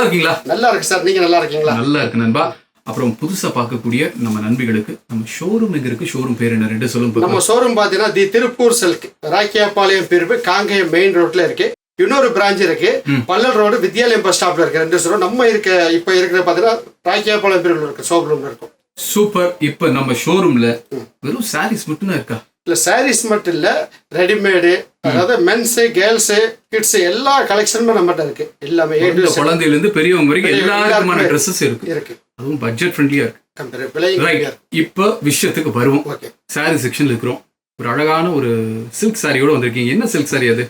இருக்கீங்களா? நல்லா இருக்கு சார். நீங்க நல்லா இருக்கீங்களா? நல்லா இருக்கு நண்பா. அப்புறம் புதுசா பார்க்கக்கூடிய நம்ம நண்பிகளுக்கு நம்ம ஷோரூம் எங்க இருக்கு, ஷோரூம் பேர் என்ன, ரெண்டு சொல்லுங்க. நம்ம ஷோரூம் பாத்தீங்கன்னா தி திருப்பூர் சில்க், ராக்கியாபாளையம் பிரிவு, காங்கேயம் மெயின் ரோட்ல இருக்கு. இன்னொரு பிரான்ச் இருக்கு பல்லல் ரோடு வித்யாலயம் பஸ் ஸ்டாப்ல இருக்கு. ரெண்டு ஷோரூம் நம்ம இப்ப இருக்கிற பாத்தீங்கன்னா ராக்கியாபாளையம் பிரிவுல இருக்கு, ஷோரூம்ல இருக்கும். சூப்பர். இப்ப நம்ம ஷோரூம்ல வெறும் சாரீஸ் மட்டும் தான் இருக்கா? இல்ல, சாரீஸ் மட்டும் இல்ல, ரெடிமேடு, அதாவது மென்ஸ், கேர்ள்ஸ், கிட்ஸ் எல்லா கலெக்ஷனுமே நம்மகிட்ட இருக்கு. எல்லாமே குழந்தையில இருந்து பெரியவங்க வரைக்கும் எல்லா விதமான ட்ரெஸ்ஸஸ் இருக்கு. அதுவும் பட்ஜெட் ஃப்ரெண்ட்லியா இருக்கு. இப்ப விஷயத்துக்கு வருவோம். சாரி செக்ஷன்ல இருக்கிறோம். ஒரு அழகான ஒரு சில்க் சாரியோட வந்திருக்கீங்க. என்ன சில்க் சாரி அது?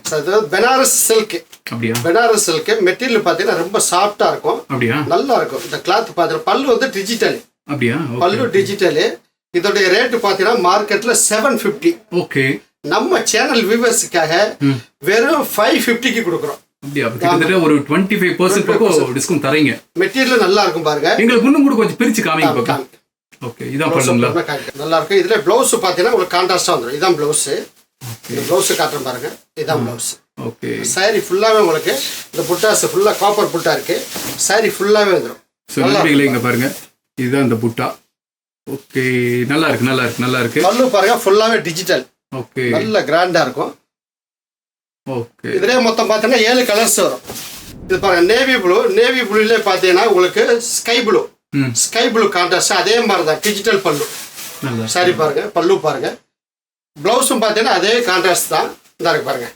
பனாரஸ் சில்க். அப்படியா? பனாரஸ் சில்க் மெட்டீரியல் பாத்தீங்கன்னா ரொம்ப சாஃப்டா இருக்கும். அப்படியா? நல்லா இருக்கும். இந்த கிளாத் பாத்தீங்கன்னா பல்லு வந்து டிஜிட்டல். அப்படியா? பல்லு டிஜிட்டல். இதோடைய ரேட் பாத்தீங்கன்னா மார்க்கெட்ல 750. ஓகே. நம்ம சேனல் வியூவர்ஸ்க்காக வெறும் 550க்கு கொடுக்குறோம். அப்படியா? கிட்டத்தட்ட ஒரு 25% பக்கம் டிஸ்கவுண்ட் தரீங்க. மெட்டீரியல் நல்லா இருக்கும் பாருங்க. எங்களுக்கு இன்னும் கூட கொஞ்சம் பிரிச்சு காமிங்க பாக்க. ஓகே, இதான் பண்ணுங்களா? நல்லா இருக்கு. இதுல ப்ளவுஸ் பாத்தீங்கன்னா உங்களுக்கு கான்ட்ராஸ்டா வந்துரும். இதான் ப்ளவுஸ். இந்த ப்ளவுஸ் காட்டுறேன் பாருங்க. இதான் ப்ளவுஸ். ஓகே. சாரி ஃபுல்லாவே உங்களுக்கு இந்த புட்டாஸ் ஃபுல்லா காப்பர் புட்டா இருக்கு. சாரி ஃபுல்லாவே வந்துரும். சொல்லுங்க, இங்க பாருங்க. இதுதான் இந்த புட்டா. ஓகே, நல்லா இருக்கு, நல்லா இருக்கு, நல்லா இருக்கு. பல்லு பாருங்க ஃபுல்லாவே டிஜிட்டல். ஓகே, நல்ல கிராண்டா இருக்கும். ஓகே. இதுலயே மொத்தம் பாத்தீங்கன்னா 7 கலர்ஸ் வரும். இது பாருங்க நேவி ப்ளூ. நேவி ப்ளூல பாத்தீங்கன்னா உங்களுக்கு sky blue. Sky blue contrast அதே மாதிரி தான் டிஜிட்டல் பல்லு. சாரி பாருங்க, பல்லு பாருங்க. பிளவுஸும் பாத்தீங்கன்னா அதே கான்ட்ராஸ்ட் தான். இந்த இருக்கு பாருங்க.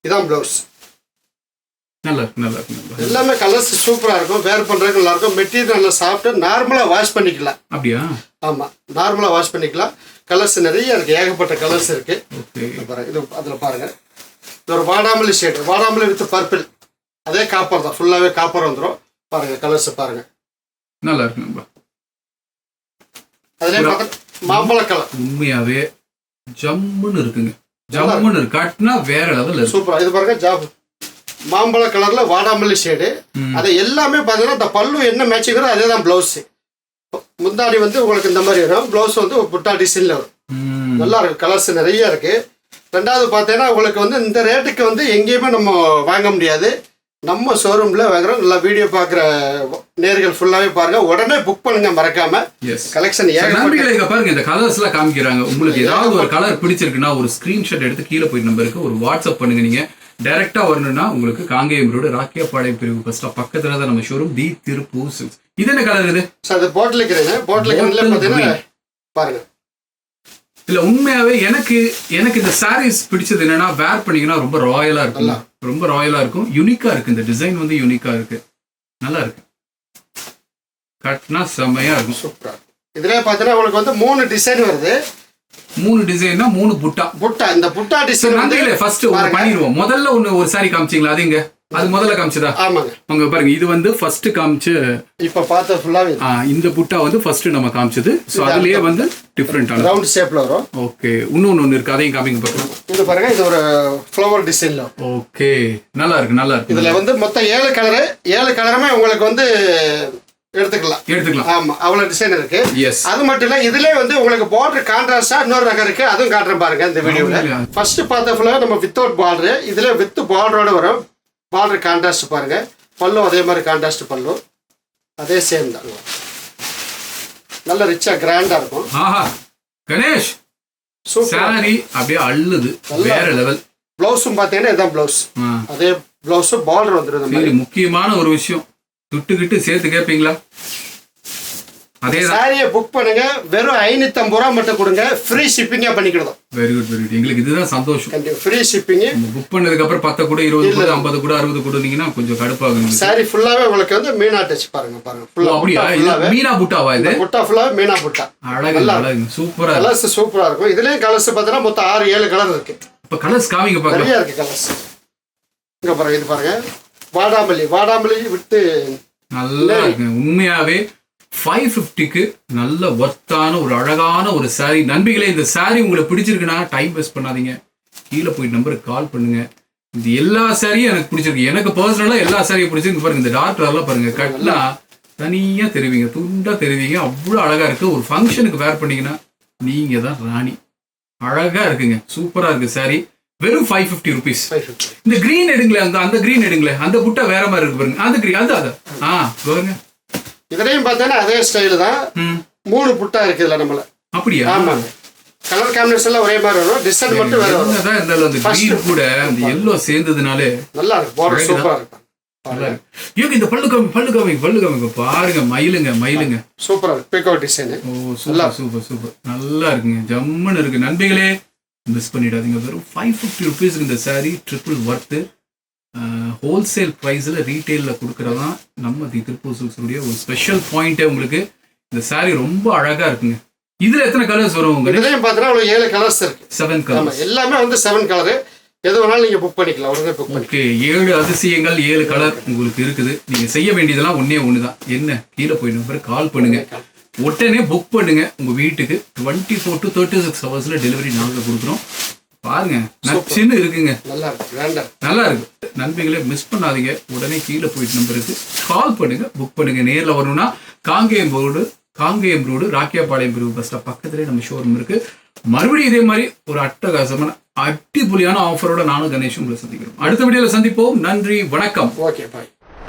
இதான் பிளவுஸ். நல்லா இருக்கு, நல்லா இருக்கு. எல்லாமே கலர்ஸ் சூப்பரா இருக்கும். வேர் பண்றதுக்கு நல்லா இருக்கும். மெட்டீரியல் நல்லா சாஃப்ட். நார்மலா வாஷ் பண்ணிக்கலாம். அப்படியா? ஆமா, நார்மலா வாஷ் பண்ணிக்கலாம். கலர்ஸ் நிறைய இருக்கு. ஏகப்பட்ட கலர்ஸ் இருக்கு. இது அதுல பாருங்க. இது ஒரு வாடாமல்லி ஷேட். வாடாமல்லி வித் பர்பிள். அதே காப்பர் தான். ஃபுல்லாவே காப்பர் வந்துடும். பாருங்க கலர்ஸ் பாருங்க. நல்லா இருக்கு. அதுல மாம்பழ கலர் உண்மையாவே ஜம்முன்னு இருக்குங்க. ஜம்முன்னு இருக்கு. காட்டினா வேற லெவல். சூப்பரா. இது பாருங்க ஜாப் மாம்பழ கலர்ல வாடாமல்லி ஷேடு. அது எல்லாமே பாத்தீங்கன்னா இந்த பல்லு என்ன மேட்சிங் அதே தான் பிளவுஸ். முந்தாடி வந்து உங்களுக்கு இந்த மாதிரி வரும். பிளவுஸ் வந்து புட்டா டிசைன்ல வரும். நல்லா இருக்கு. கலர்ஸ் நிறைய இருக்கு. ரெண்டாவது பார்த்தீங்கன்னா உங்களுக்கு வந்து இந்த ரேட்டுக்கு வந்து எங்கேயுமே நம்ம வாங்க முடியாது. நம்ம ஷோரூம்ல வாங்குறோம். நல்லா வீடியோ பார்க்குற நேர்கள் ஃபுல்லாவே பாருங்க. உடனே புக் பண்ணுங்க மறக்காம. கலெக்ஷன் நம்பிக்கை பாருங்க. இந்த கலர்ஸ் எல்லாம் காமிக்கிறாங்க. உங்களுக்கு ஏதாவது ஒரு கலர் பிடிச்சிருக்குன்னா ஒரு ஸ்கிரீன்ஷாட் எடுத்து கீழே போய் நம்பருக்கு ஒரு வாட்ஸ்அப் பண்ணுங்க. நீங்க டைரக்டா வரணும்னா உங்களுக்கு காங்கேயம் ரோடு ராக்கியாபாளையம் பிரிவு பஸ் ஸ்டாப் பக்கத்துல தான் நம்ம ஷோரூம் தி திருப்பூர் சில்க்ஸ். இது என்ன கலர் இது? அது பாட்டில் கிரீன். பாட்டில் கிரீன்ல பாத்தீங்கன்னா பாருங்க. இல்ல உண்மையாவே எனக்கு இந்த சாரீஸ் பிடிச்சது என்னன்னா வேர் பண்ணீங்கன்னா ரொம்ப ராயலா இருக்கும். ரொம்ப ராயலா இருக்கும். யூனிக்கா இருக்கு. இந்த டிசைன் வந்து யூனிக்கா இருக்கு. நல்லா இருக்கு. கட்னா செமையா இருக்கும். சூப்பரா. இதுல பாத்தீங்கன்னா உங்களுக்கு வந்து 3 டிசைன் வருது. 3 டிசைன்னா 3 புட்டா. இந்த புட்டா டிசைன் வந்து ஃபர்ஸ்ட் ஒரு பண்ணிடுவோம். முதல்ல ஒரு சாரி காமிச்சீங்களா? அது இங்க அது முதல்ல காமிச்சதா? ஆமாங்க. அங்க பாருங்க. இது வந்து ஃபர்ஸ்ட் காமிச்சு இப்ப பார்த்த ஃபுல்லாவே இந்த புட்டா வந்து ஃபர்ஸ்ட் நம்ம காமிச்சது. சோ அதுலயே வந்து டிஃபரண்டான ரவுண்ட் ஷேப்ல வரும். ஓகே. இன்னொன்னு இருக்கு. அதையும் காமிங்க பாருங்க. இது பாருங்க. இது ஒரு ஃப்ளவர் டிசைன்ல. ஓகே, நல்லா இருக்கு, நல்லா இருக்கு. இதுல வந்து மொத்தம் 7 கலரு. 7 கலருமே உங்களுக்கு வந்து எடுத்துக்கலாம். ஆமா, அவ்வளவு டிசைன் இருக்கு. அது மட்டும் இல்ல, இதுல வந்து உங்களுக்கு பார்டர் கான்ட்ராஸ்டா இன்னொரு ரகம் இருக்கு. அதுவும் காட்டுறேன் பாருங்க இந்த வீடியோல. ஃபர்ஸ்ட் பார்த்த ஃபுல்லா நம்ம வித்தவுட் பார்டர். இதுல வித் பார்டரோட வரும். பார்டர் கான்ட்ராஸ்ட் பாருங்க. பல்லு அதே மாதிரி கான்ட்ராஸ்ட் பல்லு. அதே சேம் தான். நல்ல ரிச்சா கிராண்டா இருக்கும். ஆஹா கணேஷ், சாரி அப்படியே அள்ளுது. வேற லெவல். பிளவுஸும் பாத்தீங்கன்னா இதான் பிளவுஸ். அதே பிளவுஸ் பார்டர் வந்துரும். முக்கியமான ஒரு விஷயம், துட்டுக்கிட்டு சேர்த்து கேட்பீங்களா? அதே சாரியை புக் பண்ணுங்க. வெறும் 550 ரூபா மட்டும் கொடுங்க. ஃப்ரீ ஷிப்பிங்கா பண்ணிக்கிடுதோம். Very good, very good. எங்களுக்கு இதுதான் சந்தோஷம். Free shipping. புக் பண்ணதுக்கு அப்புறம் 10 கூட 20 கூட 50 கூட 60 கொடுத்தீங்கன்னா கொஞ்சம் கடுப்பாகும். சாரி ஃபுல்லாவே உங்களுக்கு வந்து மீனா டச் பாருங்க. பாருங்க அப்படியா? மீனா புட்டாவா? இது புட்டா ஃபுல்லாவே மீனா புட்டா. அழகு, சூப்பரா. கலர்ஸ் சூப்பரா இருக்கும். இதுலயும் கலர்ஸ் பார்த்தீங்கன்னா மொத்தம் 6-7 கலர் இருக்கு. இப்ப கலர்ஸ் காமிங்க பாருங்க. நிறைய இருக்கு கலர்ஸ். இங்க பாருங்க. இது பாருங்க வாடாமல்லி விட்டு நல்லா இருக்கு. உண்மையாவே 550க்கு நல்ல ஒர்த்தான ஒரு அழகான ஒரு சாரி. நண்பிகளே, இந்த சாரி உங்களுக்கு பிடிச்சிருக்குன்னா டைம் வேஸ்ட் பண்ணாதீங்க. கீழே போய் நம்பருக்கு கால் பண்ணுங்க. இந்த எல்லா சாரியும் எனக்கு பிடிச்சிருக்கு. எனக்கு பர்சனலா எல்லா சாரியும் பிடிச்சிருக்கு. பாருங்க, இந்த டார்க் கலர்லாம் பாருங்க. கட்லா தனியா தெரிவிங்க, துண்டா தெரிவிங்க. அவ்வளவு அழகா இருக்கு. ஒரு ஃபங்க்ஷனுக்கு வேர் பண்ணீங்கன்னா நீங்க தான் ராணி. அழகா இருக்குங்க. சூப்பரா இருக்கு சாரி. வெறும் 550 ருபீஸ். 550. இந்த கிரீன் எடுங்களேன், அந்த கிரீன் எடுங்களேன், அந்த புட்டா வேற மாதிரி இருக்கு பாருங்க. அந்த கிரீன் அது பாருங்க. இதுலயும் பார்த்தீங்கன்னா அதே ஸ்டைல் தான். 3 புட்டா இருக்கு இதுல நம்மள. அப்படியா? ஆமாங்க. கலர் காம்பினேஷன் எல்லாம் ஒரே மாதிரி வரும், டிசைன் மட்டும் வேற வரும். என்னதான் இருந்தாலும் அந்த கிரீன் கூட அந்த எல்லோ சேர்ந்ததுனாலே நல்லா இருக்கு. பார்டர் சூப்பரா இருக்கு. நல்லா இருக்கு. இந்த பல்லு காமிங்க பாருங்க. மயிலுங்க சூப்பரா இருக்கு. Peacock design. ஓ சூப்பர் நல்லா இருக்குங்க. ஜம்முன்னு இருக்கு. நண்பிகளே மிஸ் பண்ணிடாதீங்க. வெறும் 550 ருபீஸ்க்கு இந்த சாரி ட்ரிபிள் ஒர்த்து. ஹோல்சேல் ப்ரைஸில் ரீட்டெயிலில் கொடுக்குறதான் நம்ம தி திருப்பூர் சில்க்ஸுடைய ஒரு ஸ்பெஷல் பாயிண்ட்டே. உங்களுக்கு இந்த சாரி ரொம்ப அழகாக இருக்குங்க. இதில் எத்தனை கலர்ஸ் வரும் உங்களுக்கு? இதுலையும் பார்த்தீங்கன்னா 7 கலர்ஸ் இருக்கு. 7 கலர்ஸ். எல்லாமே வந்து 7 கலரு. எது வேணாலும் நீங்கள் புக் பண்ணிக்கலாம். உடனே புக் பண்ணி. ஓகே, 7 அதிசயங்கள் 7 கலர் உங்களுக்கு இருக்குது. நீங்கள் செய்ய வேண்டியதெல்லாம் ஒன்று தான். என்ன, கீழே போய் நம்பர் கால் பண்ணுங்க, உடனே புக் பண்ணுங்க. உங்கள் வீட்டுக்கு 24 to 36 ஹவர்ஸில் டெலிவரி நாங்கள் கொடுக்குறோம். பாருங்க, நச்சுன்னு இருக்குங்க. நல்லா இருக்கு. நண்பர்களே மிஸ் பண்ணாதீங்க. உடனே கீழே போயிட்டு நம்பருக்கு கால் பண்ணுங்க, புக் பண்ணுங்க. நேரில் வரணும்னா காங்கேயம் ரோடு ராக்கியாபாளையம் பிரிவு பஸ் ஸ்டாப் பக்கத்துலேயே நம்ம ஷோரூம் இருக்கு. மறுபடியும் இதே மாதிரி ஒரு அட்டகாசமான அடிப்பொலியான ஆஃபரோட நானும் கணேஷும் உங்களை சந்திக்கிறோம். அடுத்த வீடியோவில் சந்திப்போம். நன்றி, வணக்கம். ஓகே, பாய்.